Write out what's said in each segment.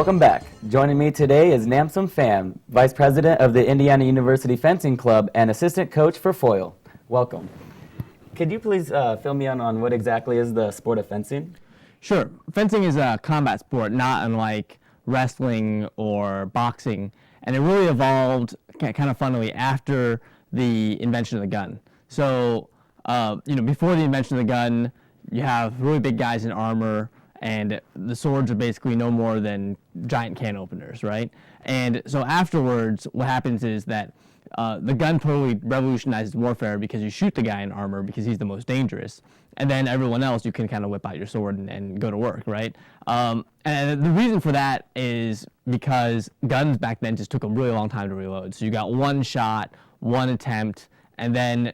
Welcome back. Joining me today is Namson Pham, Vice President of the Indiana University Fencing Club and Assistant Coach for foil. Welcome. Could you please fill me in on what exactly is the sport of fencing? Sure. Fencing is a combat sport, not unlike wrestling or boxing, and it really evolved kind of funnily after the invention of the gun. So, before the invention of the gun, you have really big guys in armor, and the swords are basically no more than giant can openers, right? And so afterwards, what happens is that the gun totally revolutionizes warfare because you shoot the guy in armor because he's the most dangerous. And then everyone else, you can kind of whip out your sword and go to work, right? And the reason for that is because guns back then just took a really long time to reload. So you got one shot, one attempt, and then,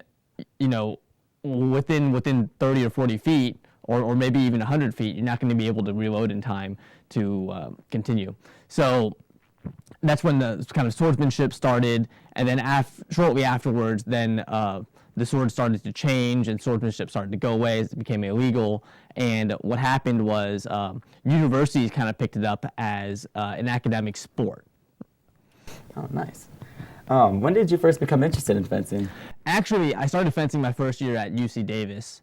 within 30 or 40 feet, or maybe even 100 feet, you're not going to be able to reload in time to continue. So that's when the kind of swordsmanship started, and then shortly afterwards, then the sword started to change and swordsmanship started to go away as it became illegal. And what happened was universities kind of picked it up as an academic sport. Oh, nice. When did you first become interested in fencing? Actually, I started fencing my first year at UC Davis.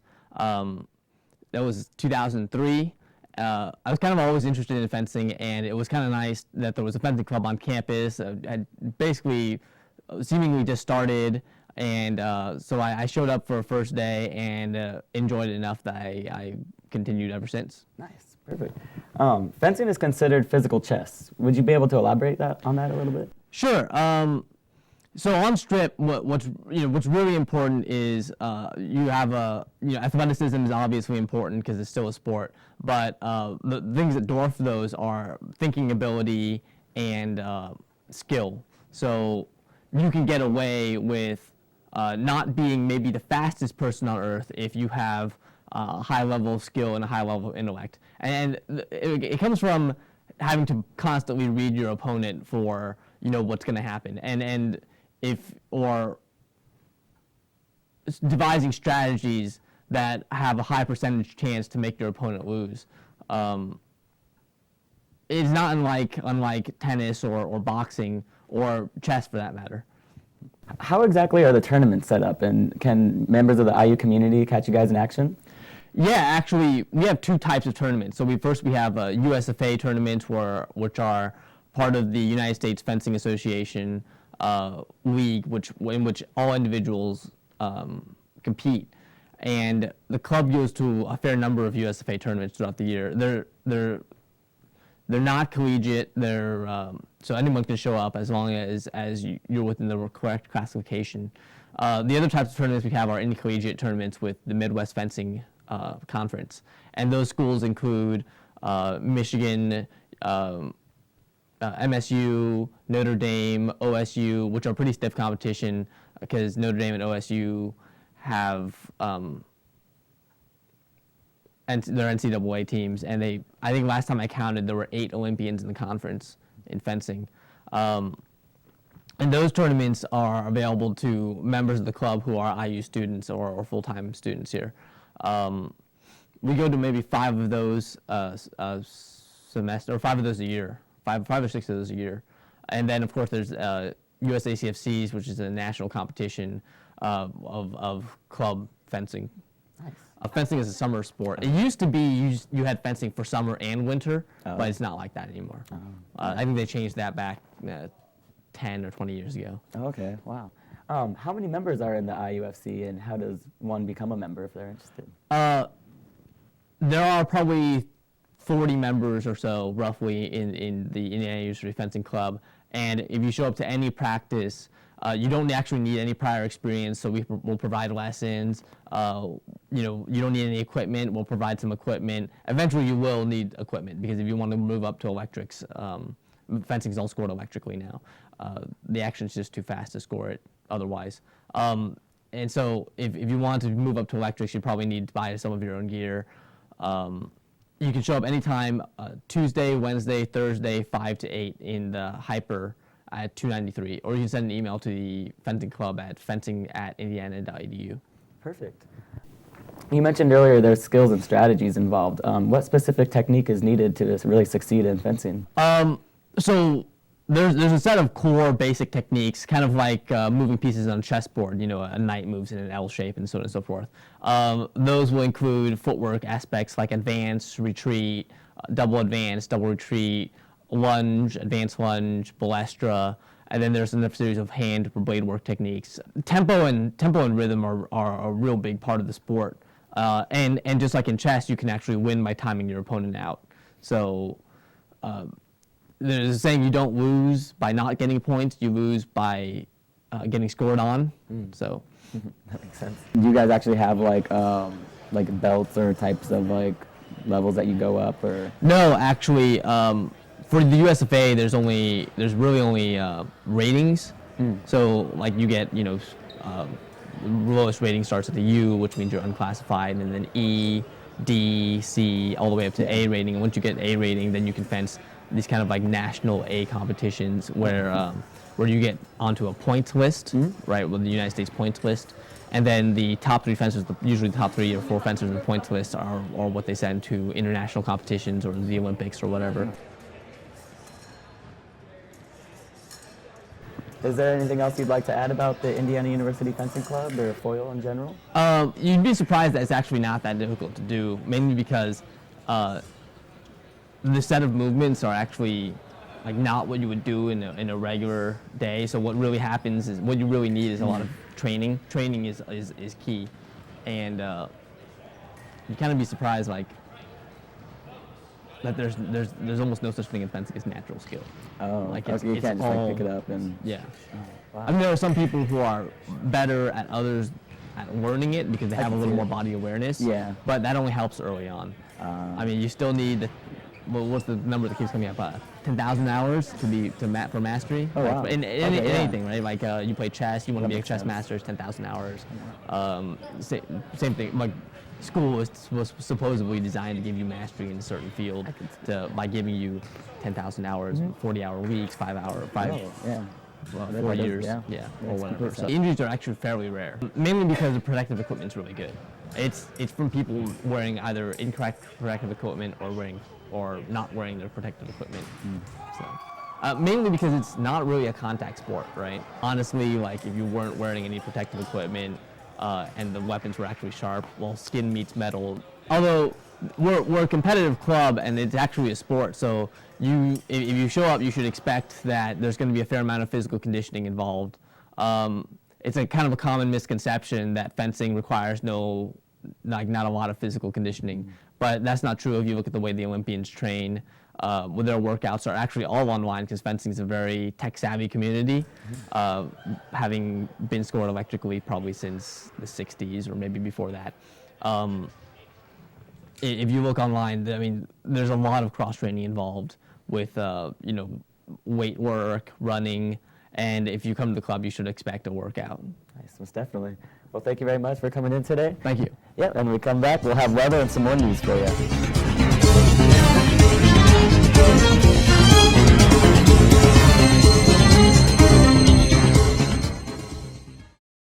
That was 2003. I was kind of always interested in fencing, and it was kind of nice that there was a fencing club on campus. I basically seemingly just started, and so I showed up for a first day and enjoyed it enough that I continued ever since. Nice, perfect. Fencing is considered physical chess. Would you be able to elaborate on that a little bit? Sure. So on strip, what's really important is you have athleticism is obviously important because it's still a sport, but the things that dwarf those are thinking ability and skill. So you can get away with not being maybe the fastest person on earth if you have a high level of skill and a high level of intellect, and it comes from having to constantly read your opponent for what's going to happen, and or devising strategies that have a high percentage chance to make your opponent lose. It's not unlike tennis or boxing or chess for that matter. How exactly are the tournaments set up, and can members of the IU community catch you guys in action? Yeah, actually, we have two types of tournaments. So we have USFA tournaments, which are part of the United States Fencing Association league, in which all individuals compete, and the club goes to a fair number of USFA tournaments throughout the year. They're not collegiate. So anyone can show up as long as you're within the correct classification. The other types of tournaments we have are intercollegiate tournaments with the Midwest Fencing Conference, and those schools include Michigan, MSU, Notre Dame, OSU, which are pretty stiff competition because Notre Dame and OSU have their NCAA teams, and I think last time I counted there were 8 Olympians in the conference in fencing. And those tournaments are available to members of the club who are IU students or full-time students here. We go to maybe 5 of those semester, or 5 of those a year. 5 or 6 of those a year. And then, of course, there's USACFCs, which is a national competition of club fencing. Nice. Fencing is a summer sport. It used to be you had fencing for summer and winter, but it's not like that anymore. I think they changed that back 10 or 20 years ago. Okay, wow. How many members are in the IUFC, and how does one become a member if they're interested? There are probably 40 members or so, roughly, in the Indiana University Fencing Club. And if you show up to any practice, you don't actually need any prior experience, so we'll provide lessons. You don't need any equipment. We'll provide some equipment. Eventually, you will need equipment, because if you want to move up to electrics, fencing is all scored electrically now. The action's just too fast to score it otherwise. And so if you want to move up to electrics, you probably need to buy some of your own gear. You can show up anytime, Tuesday, Wednesday, Thursday, 5 to 8 in the Hyper at 293, or you can send an email to the fencing club at fencing@indiana.edu. Perfect. You mentioned earlier there's skills and strategies involved. What specific technique is needed to really succeed in fencing? So there's a set of core basic techniques, kind of like moving pieces on a chessboard. You know, a knight moves in an L shape and so on and so forth. Those will include footwork aspects like advance, retreat, double advance, double retreat, lunge, advanced lunge, balestra, and then there's another series of hand or blade work techniques. Tempo and rhythm are a real big part of the sport. And just like in chess, you can actually win by timing your opponent out. So there's a saying, you don't lose by not getting points, you lose by getting scored on. So That makes sense. Do you guys actually have like belts or types of like levels that you go up, or? no, actually, for the USFA, there's really only ratings. So like you get, the lowest rating starts at the U, which means you're unclassified, and then E, D, C, all the way up to A rating. And once you get A rating, then you can fence these kind of like national A competitions where you get onto a points list, right, with the United States points list. And then the top three fencers, usually the top 3 or 4 fencers in the points list are what they send to international competitions or the Olympics or whatever. Is there anything else you'd like to add about the Indiana University Fencing Club or foil in general? You'd be surprised that it's actually not that difficult to do, mainly because the set of movements are actually like not what you would do in a regular day. So what really happens is, what you really need is a lot of training. Training is key, and you'd kind of be surprised like that there's almost no such thing in fencing as natural skill. Oh, like okay, you can't just like pick it up and. Yeah. Oh, wow. I mean, there are some people who are better at others at learning it because they have a little more body awareness. Yeah. But that only helps early on. I mean, you still need what's the number that keeps coming up? 10,000 hours for mastery. Oh, wow. In Okay, anything, right? Like you play chess, you want to be a makes chess sense. master, it's 10,000 hours. Same thing. Like school was supposedly designed to give you mastery in a certain field by giving you 10,000 hours, 40-hour weeks, 5 Oh, yeah. well, That 4 does- years, yeah. or That's whatever. complete So sense. injuries are actually fairly rare, mainly because the protective equipment's really good. It's from people wearing either incorrect protective equipment or not wearing their protective equipment. So, mainly because it's not really a contact sport, right? Honestly, like if you weren't wearing any protective equipment and the weapons were actually sharp, well, skin meets metal. Although we're a competitive club and it's actually a sport, so if you show up, you should expect that there's going to be a fair amount of physical conditioning involved. It's a kind of a common misconception that fencing requires not a lot of physical conditioning, but that's not true if you look at the way the Olympians train. With their workouts are actually all online because fencing is a very tech-savvy community, having been scored electrically probably since the 60s or maybe before that. If you look online, I mean, there's a lot of cross-training involved with, weight work, running, and if you come to the club, you should expect a workout. Nice, most definitely. Well, thank you very much for coming in today. Thank you. Yep, and when we come back, we'll have weather and some more news for you.